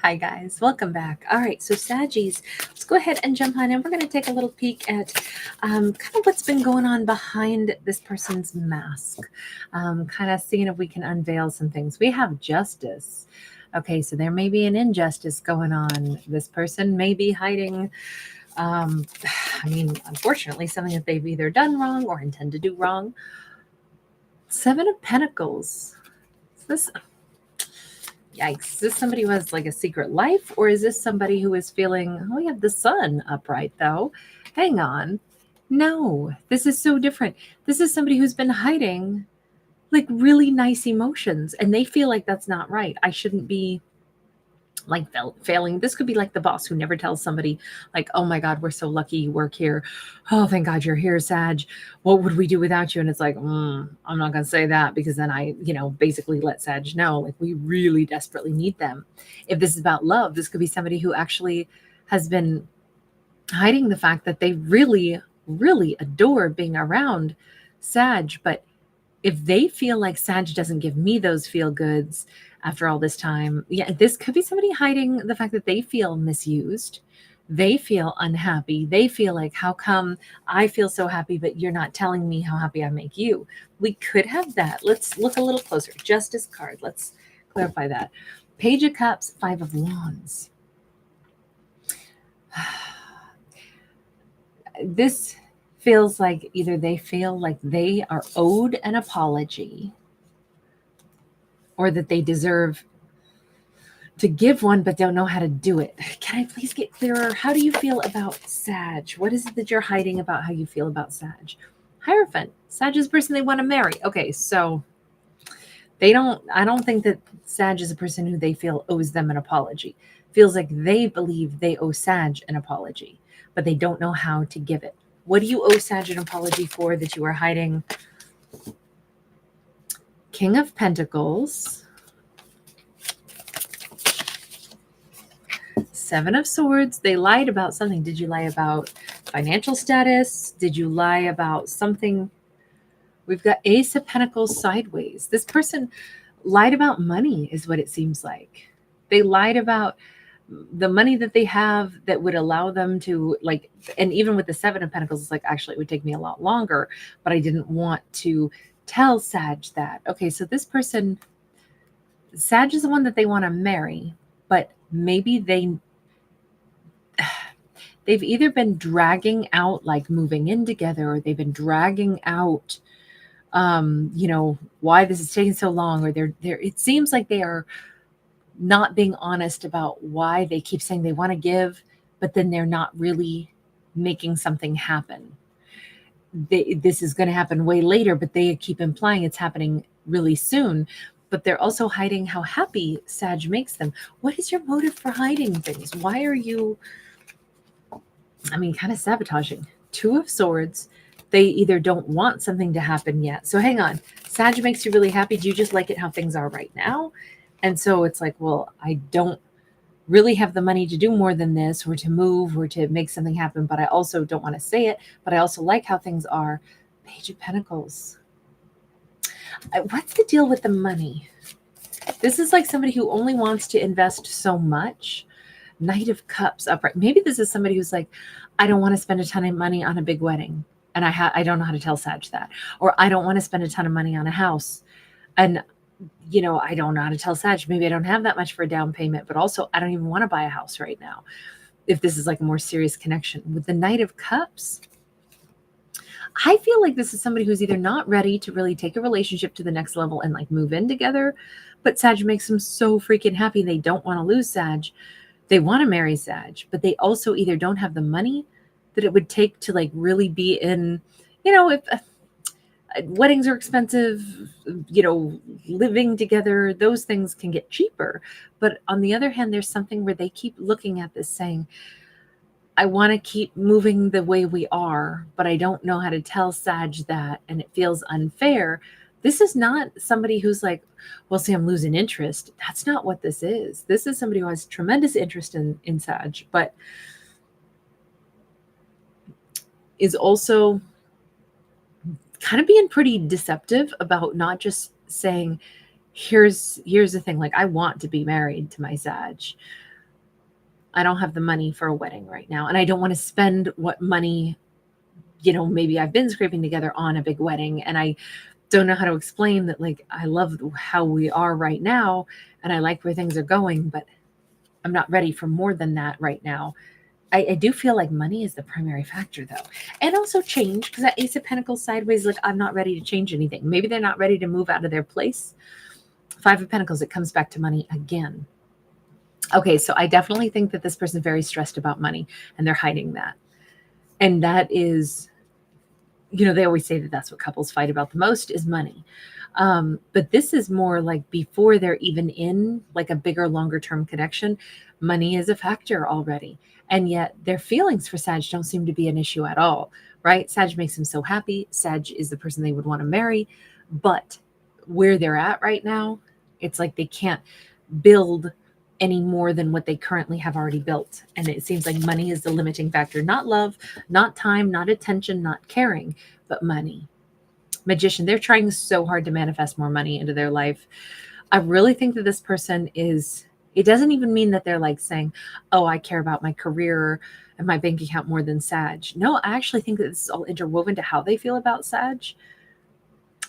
Hi guys, welcome back. All right, so Saggies, let's go ahead and jump on in. We're going to take a little peek at kind of what's been going on behind this person's mask. Kind of seeing if we can unveil some things. We have justice. Okay, so there may be an injustice going on. This person may be hiding, unfortunately, something that they've either done wrong or intend to do wrong. Seven of Pentacles. This Yikes. Is this somebody who has like a secret life, or is this somebody who is feeling, oh, we have the sun upright though? Hang on. No, this is so different. This is somebody who's been hiding like really nice emotions and they feel like that's not right. I shouldn't be like failing. This could be like the boss who never tells somebody like, oh my God, we're so lucky you work here. Oh, thank God you're here, Sag. What would we do without you? And it's like, I'm not going to say that because then I, basically let Sag know, like we really desperately need them. If this is about love, this could be somebody who actually has been hiding the fact that they really, really adore being around Sag. But if they feel like Sag doesn't give me those feel goods after all this time, yeah, this could be somebody hiding the fact that they feel misused. They feel unhappy. They feel like, how come I feel so happy, but you're not telling me how happy I make you? We could have that. Let's look a little closer. Justice card. Let's clarify that. Page of Cups, Five of Wands. This feels like either they feel like they are owed an apology or that they deserve to give one but don't know how to do it. Can I please get clearer? How do you feel about Sag? What is it that you're hiding about how you feel about Sag? Hierophant. Sag is the person they want to marry. Okay, so I don't think that Sag is a person who they feel owes them an apology. Feels like they believe they owe Sag an apology, but they don't know how to give it. What do you owe Sag an apology for that you are hiding? King of Pentacles. Seven of Swords. They lied about something. Did you lie about financial status? Did you lie about something? We've got Ace of Pentacles sideways. This person lied about money is what it seems like. They lied about the money that they have that would allow them to like, and even with the Seven of Pentacles, it's like, actually, it would take me a lot longer, but I didn't want to tell Sag that. Okay, so this person, Sag is the one that they want to marry, but maybe they've either been dragging out like moving in together, or they've been dragging out why this is taking so long, or they're it seems like they are not being honest about why they keep saying they want to give, but then they're not really making something happen. This is going to happen way later, but they keep implying it's happening really soon. But they're also hiding how happy Sag makes them. What is your motive for hiding things? Why are you, kind of sabotaging? Two of Swords. They either don't want something to happen yet. So hang on. Sag makes you really happy. Do you just like it how things are right now? And so it's like, well, I don't really have the money to do more than this, or to move, or to make something happen, but I also don't want to say it, but I also like how things are. Page of Pentacles. What's the deal with the money? This is like somebody who only wants to invest so much. Knight of Cups upright. Maybe this is somebody who's like, I don't want to spend a ton of money on a big wedding, and I don't know how to tell Sag that. Or I don't want to spend a ton of money on a house, and I don't know how to tell Sag, maybe I don't have that much for a down payment, but also I don't even want to buy a house right now. If this is like a more serious connection. With the Knight of Cups, I feel like this is somebody who's either not ready to really take a relationship to the next level and like move in together, but Sag makes them so freaking happy. They don't want to lose Sag. They want to marry Sag, but they also either don't have the money that it would take to like really be in, if weddings are expensive, living together, those things can get cheaper. But on the other hand, there's something where they keep looking at this saying, I want to keep moving the way we are, but I don't know how to tell Sag that, and it feels unfair. This is not somebody who's like, well, see, I'm losing interest. That's not what this is. This is somebody who has tremendous interest in Sag, but is also kind of being pretty deceptive about not just saying, here's the thing, like I want to be married to my Sag, I don't have the money for a wedding right now. And I don't want to spend what money, you know, maybe I've been scraping together on a big wedding. And I don't know how to explain that, like, I love how we are right now and I like where things are going, but I'm not ready for more than that right now. I do feel like money is the primary factor, though. And also change, because that Ace of Pentacles sideways, like, I'm not ready to change anything. Maybe they're not ready to move out of their place. Five of Pentacles, it comes back to money again. Okay, so I definitely think that this person is very stressed about money, and they're hiding that. And that is, you know, they always say that that's what couples fight about the most is money. But this is more like before they're even in like a bigger, longer term connection, money is a factor already. And yet their feelings for Sag don't seem to be an issue at all, right? Sag makes them so happy. Sag is the person they would want to marry. But where they're at right now, it's like they can't build any more than what they currently have already built. And it seems like money is the limiting factor, not love, not time, not attention, not caring, but money. Magician, they're trying so hard to manifest more money into their life. I really think that this person is, it doesn't even mean that they're like saying, oh, I care about my career and my bank account more than Sag. No, I actually think that this is all interwoven to how they feel about Sag.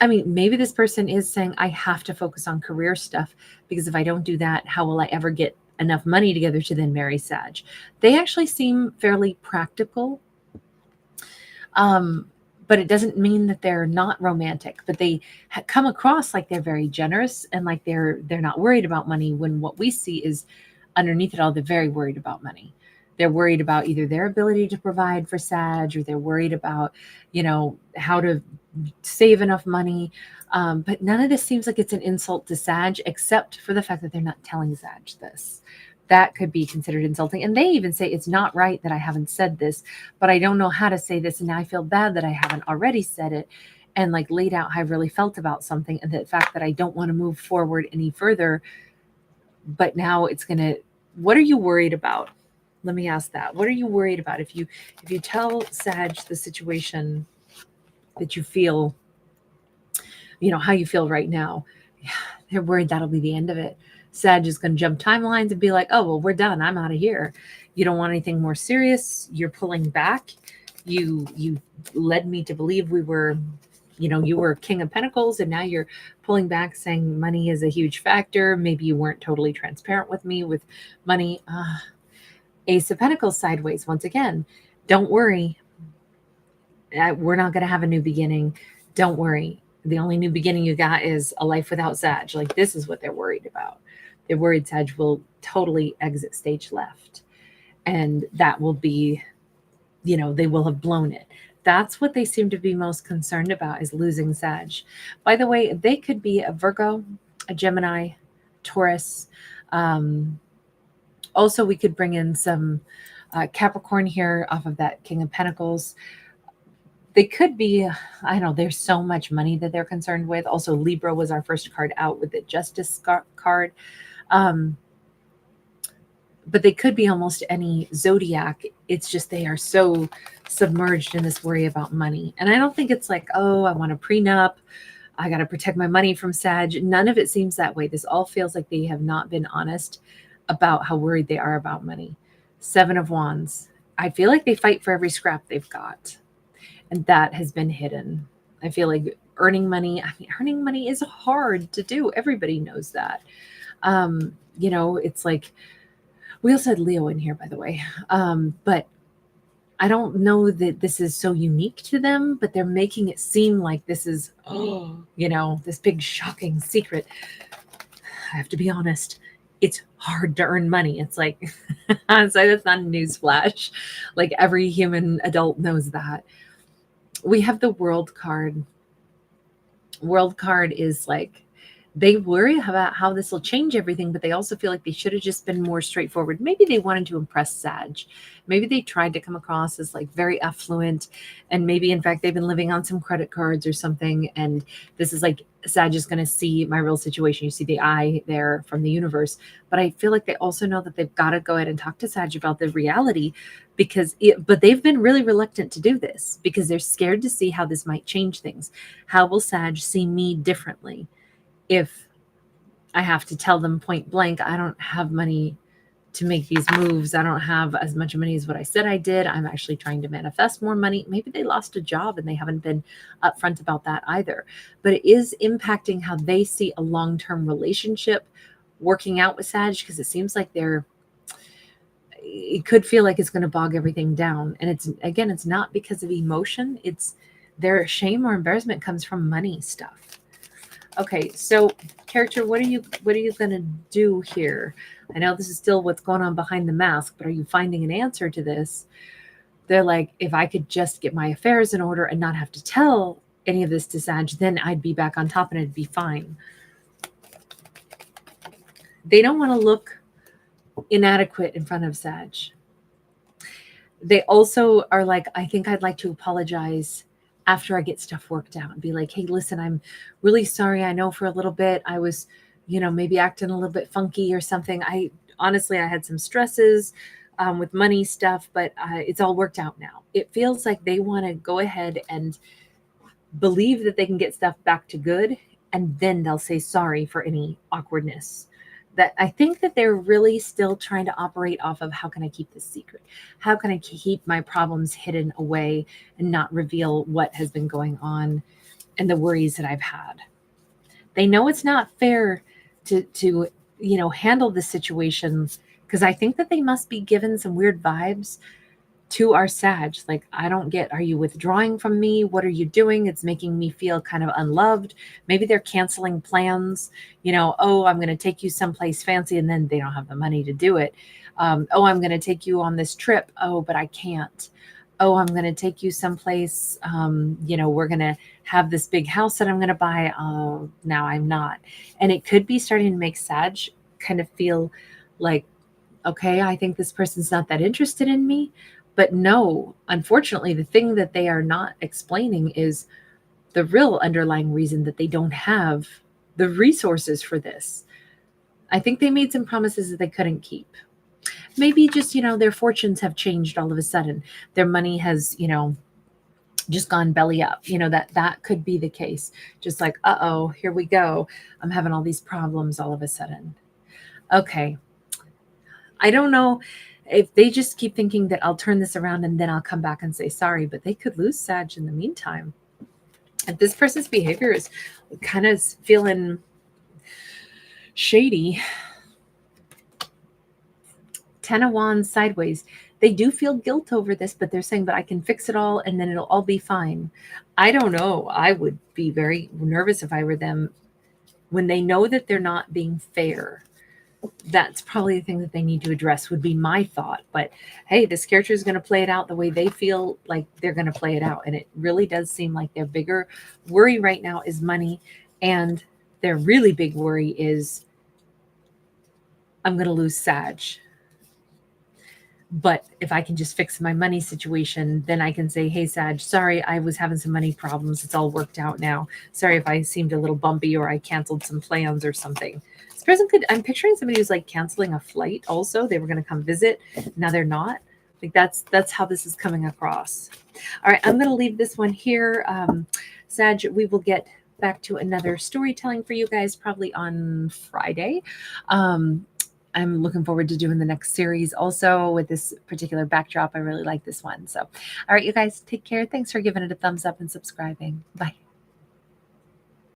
I mean, maybe this person is saying, I have to focus on career stuff because if I don't do that, how will I ever get enough money together to then marry Sag? They actually seem fairly practical. But it doesn't mean that they're not romantic, but they come across like they're very generous and like they're not worried about money, when what we see is underneath it all, they're very worried about money. They're worried about either their ability to provide for Sag, or they're worried about, you know, how to save enough money. But none of this seems like it's an insult to Sag, except for the fact that they're not telling Sag this. That could be considered insulting. And they even say it's not right that I haven't said this, but I don't know how to say this. And now I feel bad that I haven't already said it and like laid out how I really felt about something. And the fact that I don't want to move forward any further, but now it's going to, what are you worried about? Let me ask that. What are you worried about? If you tell Sag the situation that you feel, you know, how you feel right now, they're worried that'll be the end of it. Sag is going to jump timelines and be like, oh, well, we're done. I'm out of here. You don't want anything more serious. You're pulling back. You led me to believe we were, you know, you were King of Pentacles, and now you're pulling back saying money is a huge factor. Maybe you weren't totally transparent with me with money. Ace of Pentacles sideways once again. Don't worry. We're not going to have a new beginning. Don't worry. The only new beginning you got is a life without Sag. Like, this is what they're worried about. They're worried Sag will totally exit stage left. And that will be, you know, they will have blown it. That's what they seem to be most concerned about, is losing Sag. By the way, they could be a Virgo, a Gemini, Taurus. Also, we could bring in some Capricorn here off of that King of Pentacles. They could be, I don't know, there's so much money that they're concerned with. Also, Libra was our first card out with the Justice card. But they could be almost any zodiac. It's just they are so submerged in this worry about money. And I don't think it's like, oh, I want a prenup. I got to protect my money from Sag. None of it seems that way. This all feels like they have not been honest about how worried they are about money. Seven of Wands. I feel like they fight for every scrap they've got. And that has been hidden. I feel like earning money is hard to do. Everybody knows that. You know, it's like, we also had Leo in here, by the way. But I don't know that this is so unique to them, but they're making it seem like this is, you know, this big shocking secret. I have to be honest. It's hard to earn money. It's like, so that's not a news flash. Like, every human adult knows that. We have the World card. World card is like, they worry about how this will change everything, but they also feel like they should have just been more straightforward. Maybe they wanted to impress Sag. Maybe they tried to come across as like very affluent, and maybe in fact they've been living on some credit cards or something. And this is like, Sag is going to see my real situation. You see the eye there from the universe. But I feel like they also know that they've got to go ahead and talk to Sag about the reality, but they've been really reluctant to do this because they're scared to see how this might change things. How will Sag see me differently if I have to tell them point blank, I don't have money to make these moves. I don't have as much money as what I said I did. I'm actually trying to manifest more money. Maybe they lost a job and they haven't been upfront about that either. But it is impacting how they see a long-term relationship working out with Sag, because it seems like it could feel like it's going to bog everything down. And it's not because of emotion. It's their shame or embarrassment comes from money stuff. Okay, so character, what are you going to do here? I know this is still what's going on behind the mask, but are you finding an answer to this? They're like, if I could just get my affairs in order and not have to tell any of this to Sag, then I'd be back on top and it'd be fine. They don't want to look inadequate in front of Sag. They also are like, I think I'd like to apologize after I get stuff worked out and be like, hey, listen, I'm really sorry. I know for a little bit I was, maybe acting a little bit funky or something. I had some stresses with money stuff, but it's all worked out now. It feels like they want to go ahead and believe that they can get stuff back to good, and then they'll say sorry for any awkwardness. That I think that they're really still trying to operate off of, how can I keep this secret? How can I keep my problems hidden away and not reveal what has been going on and the worries that I've had? They know it's not fair to handle this situation, because I think that they must be given some weird vibes to our Sag. Like, I don't get, are you withdrawing from me? What are you doing? It's making me feel kind of unloved. Maybe they're canceling plans. Oh, I'm going to take you someplace fancy, and then they don't have the money to do it. Oh, I'm going to take you on this trip. Oh, but I can't. Oh, I'm going to take you someplace. We're going to have this big house that I'm going to buy. Oh, now I'm not. And it could be starting to make Sag kind of feel like, okay, I think this person's not that interested in me. But no, unfortunately, the thing that they are not explaining is the real underlying reason that they don't have the resources for this. I think they made some promises that they couldn't keep. Maybe just, their fortunes have changed all of a sudden. Their money has, just gone belly up. That could be the case. Just like, uh-oh, here we go. I'm having all these problems all of a sudden. Okay. I don't know if they just keep thinking that I'll turn this around and then I'll come back and say sorry, but they could lose Sag in the meantime. If this person's behavior is kind of feeling shady, 10 of Wands sideways, they do feel guilt over this, but they're saying, but I can fix it all and then it'll all be fine. I don't know. I would be very nervous if I were them. When they know that they're not being fair, that's probably the thing that they need to address, would be my thought. But hey, this character is going to play it out the way they feel like they're going to play it out. And it really does seem like their bigger worry right now is money. And their really big worry is, I'm going to lose Sag. But if I can just fix my money situation, then I can say, hey, Sag, sorry, I was having some money problems. It's all worked out now. Sorry if I seemed a little bumpy or I canceled some plans or something. This person I'm picturing somebody who's like canceling a flight also. They were going to come visit. Now they're not. Like that's how this is coming across. All right, I'm going to leave this one here. Sag, we will get back to another storytelling for you guys probably on Friday. I'm looking forward to doing the next series also with this particular backdrop. I really like this one. So, all right, you guys, take care. Thanks for giving it a thumbs up and subscribing. Bye.